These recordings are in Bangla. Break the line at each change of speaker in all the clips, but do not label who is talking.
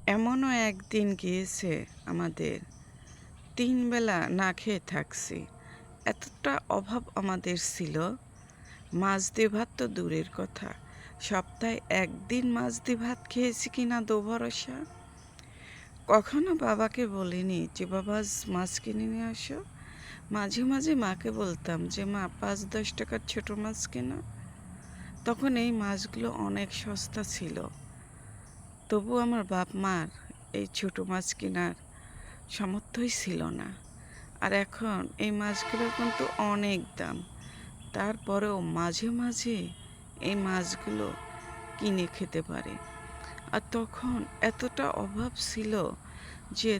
এমনও একদিন গিয়েছে আমাদের ৩ বেলা না খেয়ে থাকছি। এতটা অভাব আমাদের ছিল, মাছ দিয়ে ভাত তো দূরের কথা। সপ্তাহে ১ দিন মাছ দিয়ে ভাত খেয়েছি কিনা দো ভরসা। কখনো বাবাকে বলিনি যে, "বাবা আজ মাছ কিনে নিয়ে আসো।" মাঝে, মাঝে মাকে বলতাম যে, "মা ৫-১০ টাকার ছোট মাছ কেনো।" তখন এই মাছগুলো অনেক সস্তা ছিল। তবু আমার বাপ-মার এই ছোট মাছ কেনার সামর্থ্যই ছিল না। আর এখন এই মাছগুলোর কিন্তু অনেক দাম। তারপরেও মাঝে, মাঝে এই মাছগুলো কিনে খেতে পারি। আর তখন এতটা অভাব ছিল যে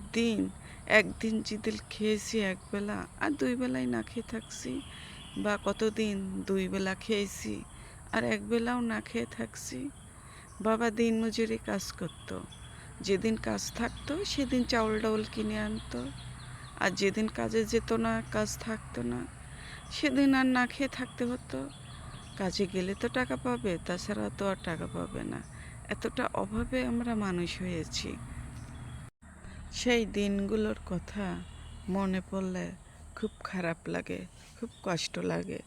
একদিন যেদিন খেয়েছি একবেলা আর ২ বেলাই না খেয়ে থাকছি, বা কতদিন ২ বেলা খেয়েছি আর একবেলাও না খেয়ে থাকছি। বাবা দিনমজুরি কাজ করত। যেদিন কাজ থাকতো সেদিন চাউল-ডাউল কিনে আনতো। আর যেদিন কাজে যেত না, কাজ থাকতো না, সেদিন আর না খেয়ে থাকতে হতো। কাজে গেলে তো টাকা পাবে, তাছাড়া তো আর টাকা পাবে না। এতটা অভাবে আমরা মানুষ হয়েছি। সেই দিনগুলোর কথা মনে পড়লে খুব খারাপ লাগে, খুব কষ্ট লাগে।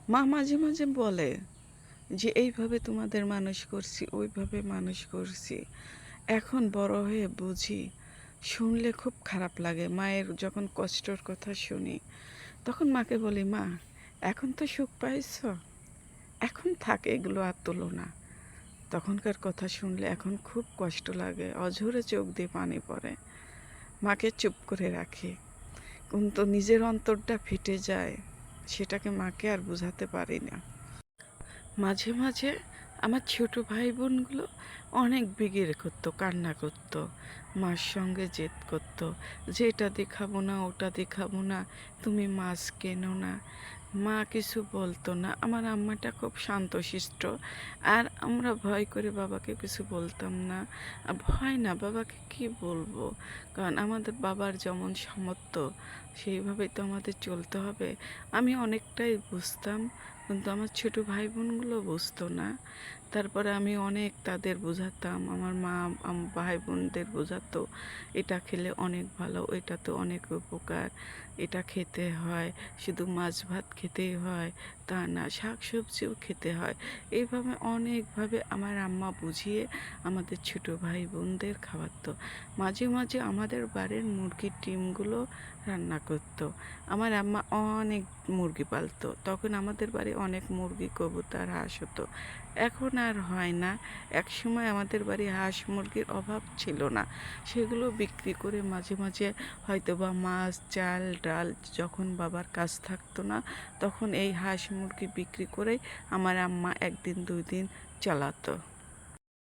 মা মাঝে, মাঝে বলে যে, "এইভাবে তোমাদের মানুষ করছি, ওইভাবে মানুষ করছি।" এখন বড় হয়ে বুঝি, শুনলে খুব খারাপ লাগে। মায়ের যখন কষ্টর কথা শুনি, তখন মাকে বলি, "মা, এখন তো সুখ পাইছো, এখন থাক, এগুলো আর তুলো না।" তখনকার কথা শুনলে এখন খুব কষ্ট লাগে, অঝরে চোখ দিয়ে পানি পড়ে। মাকে চুপ করে রাখি, কিন্তু নিজের অন্তরটা ফেটে যায়, সেটাকে মাকে আর বোঝাতে পারি না। মাঝে, মাঝে আমার ছোট ভাই বোনগুলো অনেক বিগড়ে করতো, কান্না করতো, মার সঙ্গে জেদ করতো যে, "এটা দিয়ে খাবো না, ওটা দিয়ে খাবো না, তুমি মাছ কেনো না।" মা কিছু বলতো না। আমার আম্মাটা খুব শান্তশিষ্ট। আর আমরা ভয় করে বাবাকে কিছু বলতাম না। ভয় না, বাবাকে কি বলবো? কারণ আমাদের বাবার যেমন সামর্থ্য, সেইভাবেই তো আমাদের চলতে হবে। আমি অনেকটাই বুঝতাম, কিন্তু আমার ছোট ভাই বোনগুলো বুঝতো না। তারপরে আমি অনেক তাদের বোঝাতাম, আমার মা ভাই বোনদের বোঝাতো, "এটা খেলে অনেক ভালো, ওইটাতে অনেক উপকার, এটা খেতে হয়, শুধু মাছ ভাত খেতেই হয় তা না, শাক সবজিও খেতে হয়।" এইভাবে অনেকভাবে আমার আম্মা বুঝিয়ে আমাদের ছোট ভাই বোনদের খাওয়াতো। মাঝে, মাঝে আমাদের বাড়ির মুরগির ডিমগুলো রান্না করতো। আমার আম্মা অনেক মুরগি পালতো। তখন আমাদের বাড়ি অনেক মুরগি, কবুতর, হাঁস হতো। এখন আর হয় না। একসময় আমাদের বাড়ি হাঁস মুরগির অভাব ছিল না। সেগুলো বিক্রি করে মাঝে, মাঝে হয়তোবা মাছ, চাল, ডাল, যখন বাবার কাজ থাকতো না, তখন এই হাঁস মুরগি বিক্রি করেই আমার আম্মা ১ দিন ২ দিন চালাতো।